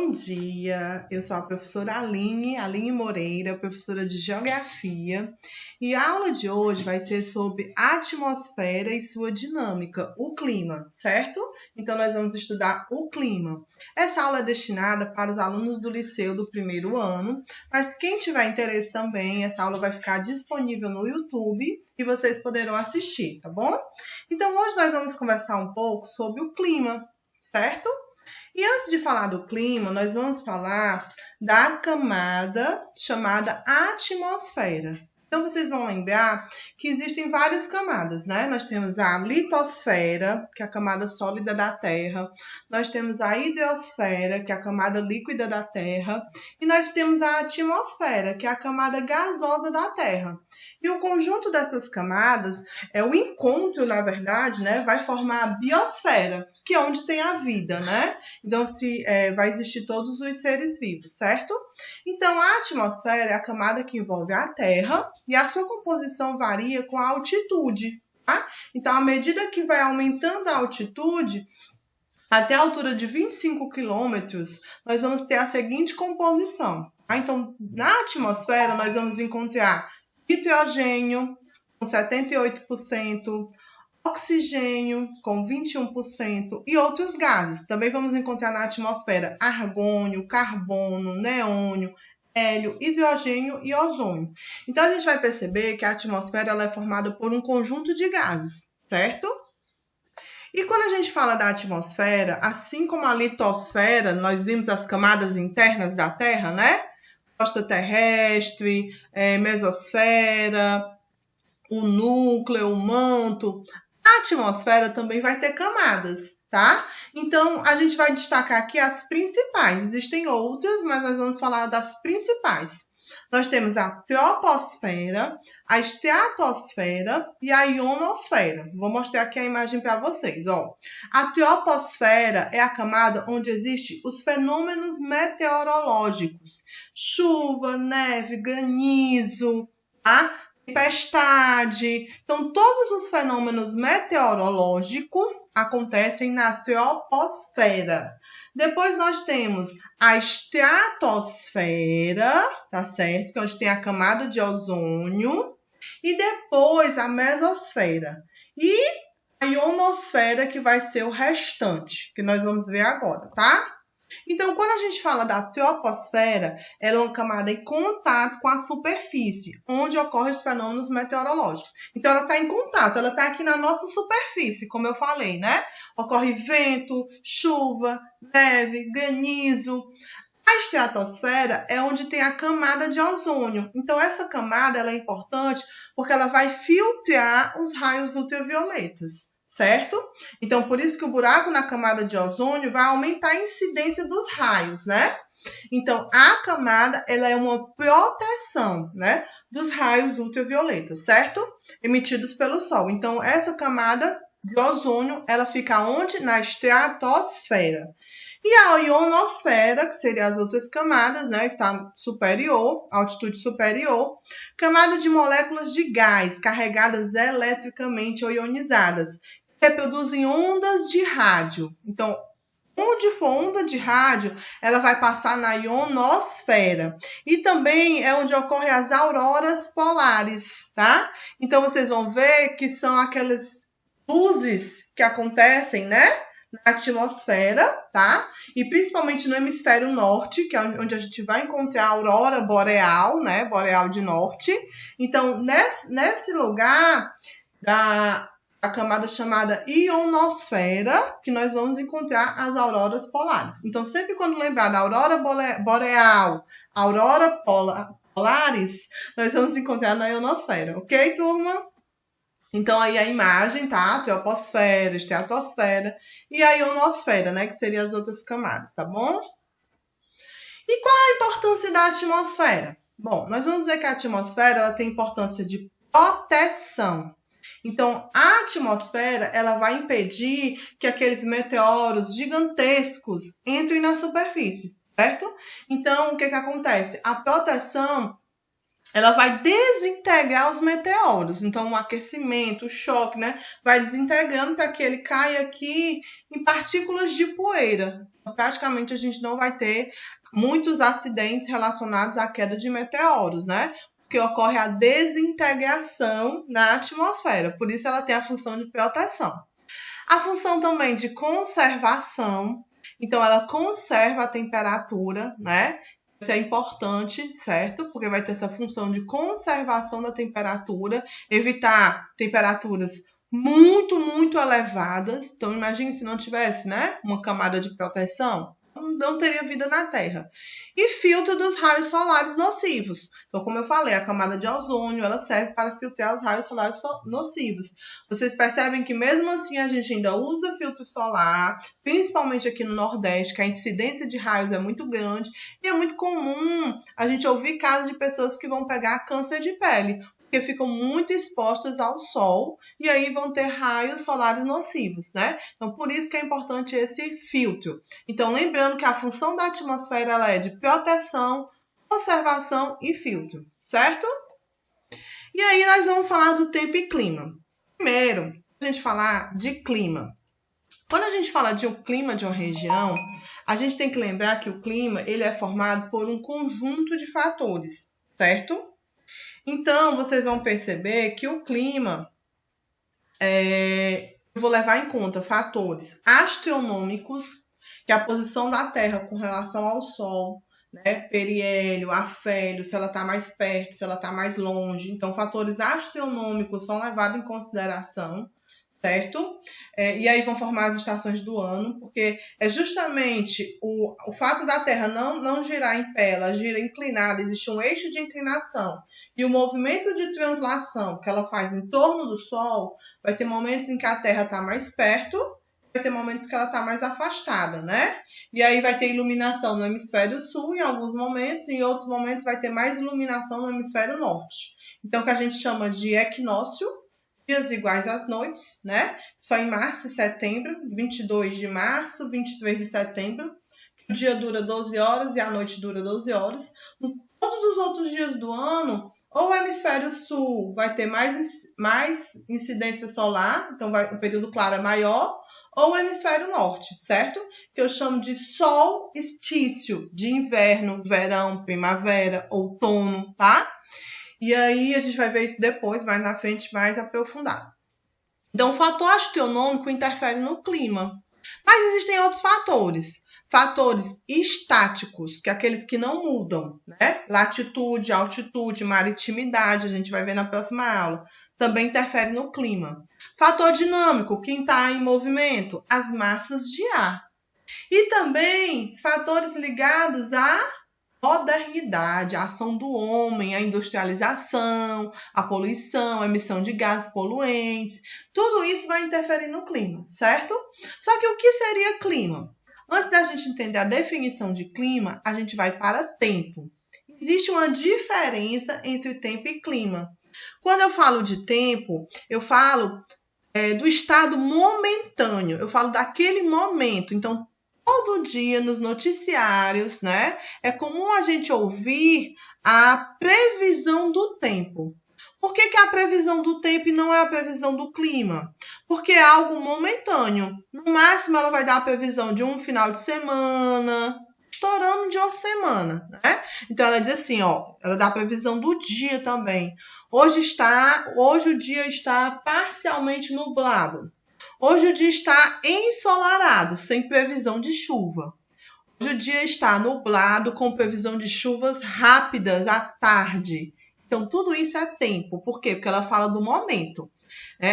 Bom dia, eu sou a professora Aline Moreira, professora de Geografia, e a aula de hoje vai ser sobre a atmosfera e sua dinâmica, o clima, certo? Então, nós vamos estudar o clima. Essa aula é destinada para os alunos do liceu do primeiro ano, mas quem tiver interesse também, essa aula vai ficar disponível no YouTube e vocês poderão assistir, tá bom? Então, hoje nós vamos conversar um pouco sobre o clima, certo? E antes de falar do clima, nós vamos falar da camada chamada atmosfera. Então, vocês vão lembrar que existem várias camadas, né? Nós temos a litosfera, que é a camada sólida da Terra. Nós temos a hidrosfera, que é a camada líquida da Terra. E nós temos a atmosfera, que é a camada gasosa da Terra. E o conjunto dessas camadas, o encontro, na verdade, né, vai formar a biosfera, que é onde tem a vida, né? Então, vai existir todos os seres vivos, certo? Então, a atmosfera é a camada que envolve a Terra e a sua composição varia com a altitude, tá? Então, à medida que vai aumentando a altitude, até a altura de 25 quilômetros, nós vamos ter a seguinte composição, tá? Então, na atmosfera, nós vamos encontrar nitrogênio com 78%, oxigênio com 21% e outros gases. Também vamos encontrar na atmosfera argônio, carbono, neônio, hélio, hidrogênio e ozônio. Então, a gente vai perceber que a atmosfera ela é formada por um conjunto de gases, certo? E quando a gente fala da atmosfera, assim como a litosfera, nós vimos as camadas internas da Terra, né? Crosta terrestre, mesosfera, o núcleo, o manto. A atmosfera também vai ter camadas, tá? Então, a gente vai destacar aqui as principais. Existem outras, mas nós vamos falar das principais. Nós temos a troposfera, a estratosfera e a ionosfera. Vou mostrar aqui a imagem para vocês, ó. A troposfera é a camada onde existem os fenômenos meteorológicos. Chuva, neve, granizo, tá? Tempestade. Então, todos os fenômenos meteorológicos acontecem na troposfera. Depois nós temos a estratosfera, tá certo? Que é onde tem a camada de ozônio. E depois a mesosfera. E a ionosfera, que vai ser o restante, que nós vamos ver agora, tá? Então, quando a gente fala da troposfera, ela é uma camada em contato com a superfície, onde ocorrem os fenômenos meteorológicos. Então, ela está em contato, ela está aqui na nossa superfície, como eu falei, né? Ocorre vento, chuva, neve, granizo. A estratosfera é onde tem a camada de ozônio. Então, essa camada ela é importante porque ela vai filtrar os raios ultravioletas. Certo? Então, por isso que o buraco na camada de ozônio vai aumentar a incidência dos raios, né? Então, a camada, ela é uma proteção, né, dos raios ultravioletas, certo? Emitidos pelo Sol. Então, essa camada de ozônio, ela fica onde? Na estratosfera. E a ionosfera, que seriam as outras camadas, né, que está superior, altitude superior, camada de moléculas de gás carregadas eletricamente ou ionizadas, reproduzem ondas de rádio. Então, onde for onda de rádio, ela vai passar na ionosfera. E também é onde ocorrem as auroras polares, tá? Então, vocês vão ver que são aquelas luzes que acontecem, né? Na atmosfera, tá? E principalmente no hemisfério norte, que é onde a gente vai encontrar a aurora boreal, né? Boreal de norte. Então, nesse lugar a camada chamada ionosfera, que nós vamos encontrar as auroras polares. Então, sempre quando lembrar da aurora boreal, aurora polares, nós vamos encontrar na ionosfera, ok, turma? Então, aí a imagem, tá? Troposfera, estratosfera e a ionosfera, né? Que seriam as outras camadas, tá bom? E qual é a importância da atmosfera? Bom, nós vamos ver que a atmosfera ela tem importância de proteção. Então, a atmosfera ela vai impedir que aqueles meteoros gigantescos entrem na superfície, certo? Então, o que acontece? A proteção ela vai desintegrar os meteoros. Então, o aquecimento, o choque, né? Vai desintegrando para que ele caia aqui em partículas de poeira. praticamente a gente não vai ter muitos acidentes relacionados à queda de meteoros, né? Porque ocorre a desintegração na atmosfera, por isso ela tem a função de proteção. A função também de conservação, então ela conserva a temperatura, né? Isso é importante, certo? Porque vai ter essa função de conservação da temperatura, evitar temperaturas muito, muito elevadas. Então, imagine se não tivesse, né, uma camada de proteção, não teria vida na Terra. E filtro dos raios solares nocivos. Então, como eu falei, a camada de ozônio, ela serve para filtrar os raios solares nocivos. Vocês percebem que mesmo assim a gente ainda usa filtro solar, principalmente aqui no Nordeste, que a incidência de raios é muito grande, e é muito comum a gente ouvir casos de pessoas que vão pegar câncer de pele, porque ficam muito expostas ao sol e aí vão ter raios solares nocivos, né? Então, por isso que é importante esse filtro. Então, lembrando que a função da atmosfera ela é de proteção, conservação e filtro, certo? E aí nós vamos falar do tempo e clima. Primeiro, a gente falar de clima. Quando a gente fala de um clima de uma região, a gente tem que lembrar que o clima ele é formado por um conjunto de fatores, certo? Então, vocês vão perceber que o clima, eu vou levar em conta fatores astronômicos, que é a posição da Terra com relação ao Sol, né? Periélio, afélio, se ela está mais perto, se ela está mais longe. Então, fatores astronômicos são levados em consideração, certo? E aí vão formar as estações do ano, porque é justamente o fato da Terra não girar em pé, ela gira inclinada, existe um eixo de inclinação, e o movimento de translação que ela faz em torno do Sol, vai ter momentos em que a Terra está mais perto, vai ter momentos que ela está mais afastada, né? E aí vai ter iluminação no hemisfério sul em alguns momentos, e em outros momentos vai ter mais iluminação no hemisfério norte. Então, o que a gente chama de equinócio, dias iguais às noites, né? Só em março e setembro, 22 de março, 23 de setembro. O dia dura 12 horas e a noite dura 12 horas. Todos os outros dias do ano, ou o hemisfério sul vai ter mais incidência solar, então o período claro é maior, ou o hemisfério norte, certo? Que eu chamo de solstício de inverno, verão, primavera, outono, tá? E aí a gente vai ver isso depois, mais na frente, mais aprofundado. Então, o fator astronômico interfere no clima. Mas existem outros fatores. Fatores estáticos, que é aqueles que não mudam, né? Latitude, altitude, maritimidade, a gente vai ver na próxima aula. Também interfere no clima. Fator dinâmico, quem está em movimento? As massas de ar. E também fatores ligados à modernidade, a ação do homem, a industrialização, a poluição, a emissão de gases poluentes, tudo isso vai interferir no clima, certo? Só que o que seria clima? Antes da gente entender a definição de clima, a gente vai para tempo. Existe uma diferença entre tempo e clima. Quando eu falo de tempo, eu falo do estado momentâneo, eu falo daquele momento. Então, todo dia nos noticiários, né, é comum a gente ouvir a previsão do tempo. Por que a previsão do tempo e não é a previsão do clima? Porque é algo momentâneo. No máximo, ela vai dar a previsão de um final de semana, estourando de uma semana, né? Então, ela diz assim, ó, ela dá a previsão do dia também. Hoje o dia está parcialmente nublado. Hoje o dia está ensolarado, sem previsão de chuva. Hoje o dia está nublado, com previsão de chuvas rápidas à tarde. Então, tudo isso é tempo. Por quê? Porque ela fala do momento.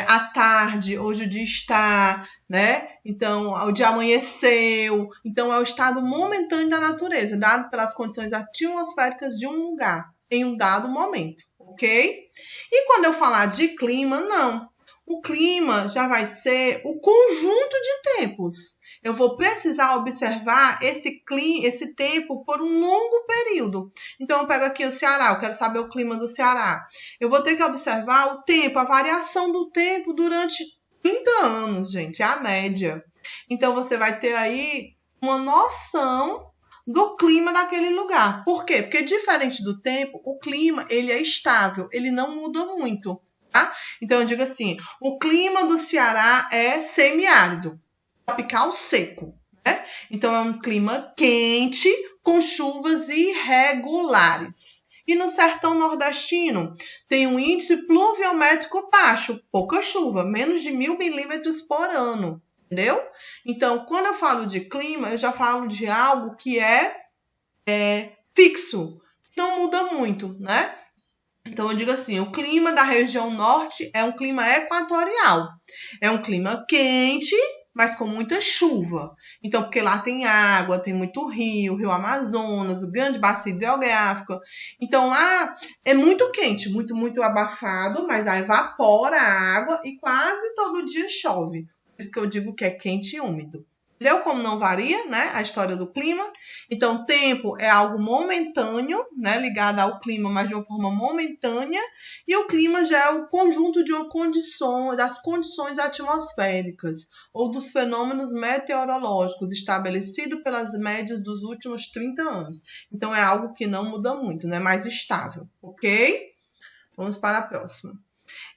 À tarde, hoje o dia está, né? Então, o dia amanheceu. Então, é o estado momentâneo da natureza, dado pelas condições atmosféricas de um lugar, em um dado momento, ok? E quando eu falar de clima, não. O clima já vai ser o conjunto de tempos. Eu vou precisar observar esse tempo por um longo período. Então, eu pego aqui o Ceará, eu quero saber o clima do Ceará. Eu vou ter que observar o tempo, a variação do tempo durante 30 anos, gente, é a média. Então, você vai ter aí uma noção do clima daquele lugar. Por quê? Porque diferente do tempo, o clima ele é estável, ele não muda muito. Tá? Então, eu digo assim, o clima do Ceará é semiárido, tropical seco, né? Então, é um clima quente com chuvas irregulares. E no sertão nordestino, tem um índice pluviométrico baixo, pouca chuva, menos de 1.000 milímetros por ano, entendeu? Então, quando eu falo de clima, eu já falo de algo que é fixo, não muda muito, né? Então, eu digo assim, o clima da região norte é um clima equatorial. É um clima quente, mas com muita chuva. Então, porque lá tem água, tem muito rio, rio Amazonas, o grande bacia hidrográfico. Então, lá é muito quente, muito abafado, mas aí evapora a água e quase todo dia chove. Por isso que eu digo que é quente e úmido. Entendeu como não varia, né, a história do clima? Então, o tempo é algo momentâneo, né, ligado ao clima, mas de uma forma momentânea, e o clima já é o conjunto de das condições atmosféricas ou dos fenômenos meteorológicos estabelecido pelas médias dos últimos 30 anos. Então, é algo que não muda muito, né, mais estável, ok? Vamos para a próxima.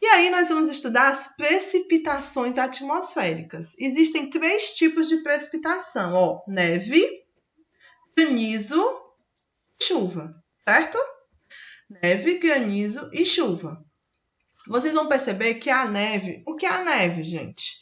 E aí nós vamos estudar as precipitações atmosféricas. Existem 3 tipos de precipitação, ó, neve, granizo e chuva, certo? Neve, granizo e chuva. Vocês vão perceber que a neve... O que é a neve, gente?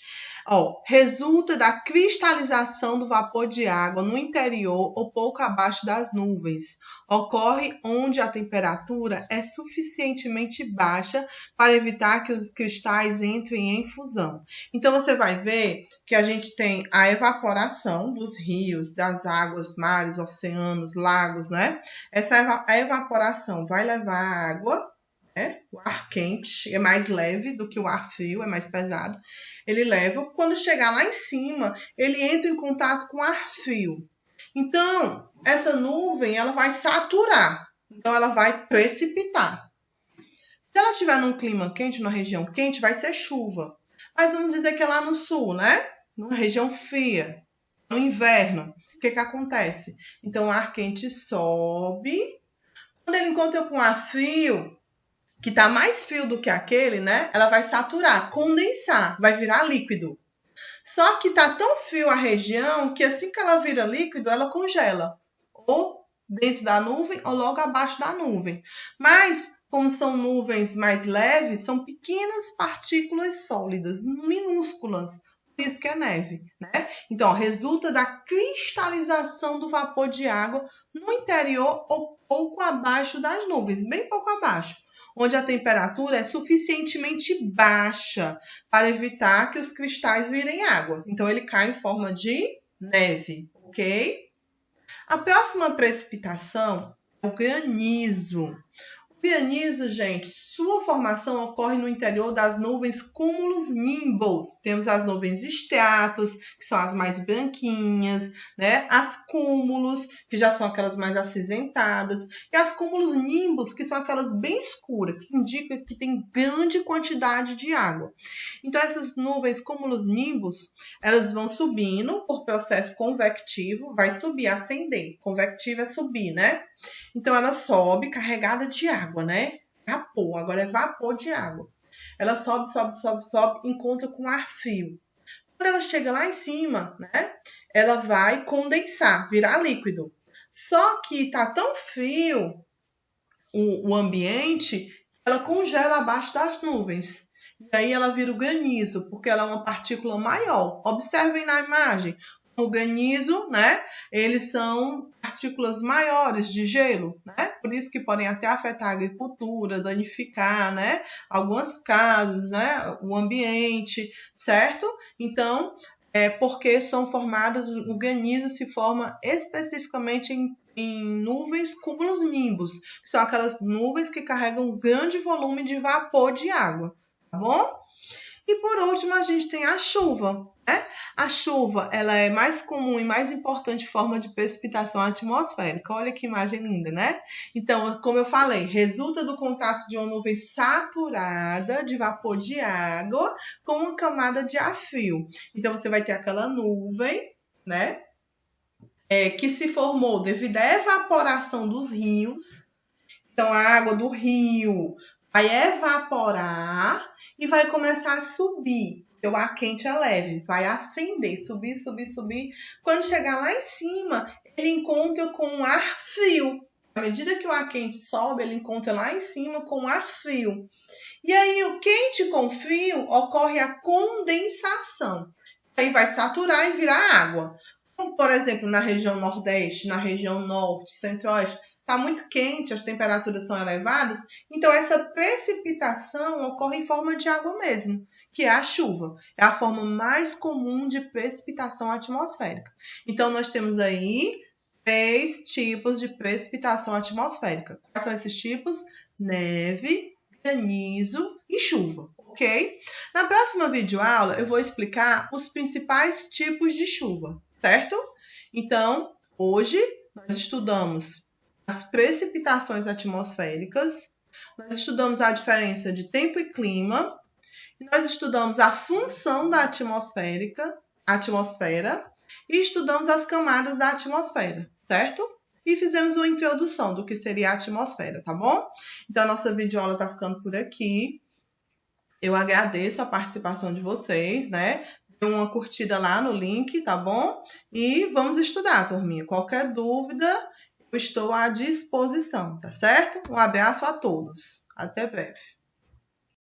Ó, resulta da cristalização do vapor de água no interior ou pouco abaixo das nuvens. Ocorre onde a temperatura é suficientemente baixa para evitar que os cristais entrem em fusão. Então, você vai ver que a gente tem a evaporação dos rios, das águas, mares, oceanos, lagos, né? Essa evaporação vai levar a água, né? O ar quente é mais leve do que o ar frio, é mais pesado. Ele leva, quando chegar lá em cima, ele entra em contato com ar frio. Então, essa nuvem, ela vai saturar. Então, ela vai precipitar. Se ela estiver num clima quente, numa região quente, vai ser chuva. Mas vamos dizer que é lá no sul, né? Numa região fria, no inverno. O que acontece? Então, o ar quente sobe. Quando ele encontra com ar frio, que está mais frio do que aquele, né? Ela vai saturar, condensar, vai virar líquido. Só que está tão frio a região que assim que ela vira líquido, ela congela. Ou dentro da nuvem ou logo abaixo da nuvem. Mas, como são nuvens mais leves, são pequenas partículas sólidas, minúsculas. Por isso que é neve, né? Então, ó, resulta da cristalização do vapor de água no interior ou pouco abaixo das nuvens, bem pouco abaixo, onde a temperatura é suficientemente baixa para evitar que os cristais virem água. Então, ele cai em forma de neve, ok? A próxima precipitação é o granizo. O granizo, gente, sua formação ocorre no interior das nuvens cúmulos-nimbus. Temos as nuvens estratos, que são as mais branquinhas, né? As cúmulos, que já são aquelas mais acinzentadas, e as cúmulos-nimbus, que são aquelas bem escuras, que indicam que tem grande quantidade de água. Então, essas nuvens cúmulos-nimbus, elas vão subindo por processo convectivo, vai subir, ascender. Convectivo é subir, né? Então, ela sobe carregada de água, né? Vapor, agora é vapor de água. Ela sobe, encontra com ar frio. Quando ela chega lá em cima, né? Ela vai condensar, virar líquido. Só que tá tão frio o ambiente, ela congela abaixo das nuvens. E aí ela vira o granizo, porque ela é uma partícula maior. Observem na imagem. O granizo, né? Eles são partículas maiores de gelo, né? Por isso que podem até afetar a agricultura, danificar, né? Algumas casas, né? O ambiente, certo? Então, porque são formadas, o granizo se forma especificamente em nuvens cúmulos-nimbus, que são aquelas nuvens que carregam um grande volume de vapor de água, tá bom? E por último, a gente tem a chuva, né? A chuva, ela é mais comum e mais importante forma de precipitação atmosférica. Olha que imagem linda, né? Então, como eu falei, resulta do contato de uma nuvem saturada de vapor de água com uma camada de ar frio. Então, você vai ter aquela nuvem, né? Que se formou devido à evaporação dos rios. Então, a água do rio vai evaporar e vai começar a subir. Porque o ar quente é leve, vai ascender, subir, subir, subir. Quando chegar lá em cima, ele encontra com um ar frio. À medida que o ar quente sobe, ele encontra lá em cima com um ar frio. E aí, o quente com frio, ocorre a condensação. Aí vai saturar e virar água. Como, por exemplo, na região nordeste, na região norte, centro-oeste, está muito quente, as temperaturas são elevadas, então essa precipitação ocorre em forma de água mesmo, que é a chuva. É a forma mais comum de precipitação atmosférica. Então, nós temos aí 3 tipos de precipitação atmosférica. Quais são esses tipos? Neve, granizo e chuva, ok? Na próxima videoaula, eu vou explicar os principais tipos de chuva, certo? Então, hoje nós estudamos as precipitações atmosféricas, nós estudamos a diferença de tempo e clima, nós estudamos a função da atmosfera e estudamos as camadas da atmosfera, certo? E fizemos uma introdução do que seria a atmosfera, tá bom? Então, a nossa videoaula tá ficando por aqui. Eu agradeço a participação de vocês, né? Dê uma curtida lá no link, tá bom? E vamos estudar, turminha. Qualquer dúvida, eu estou à disposição, tá certo? Um abraço a todos. Até breve.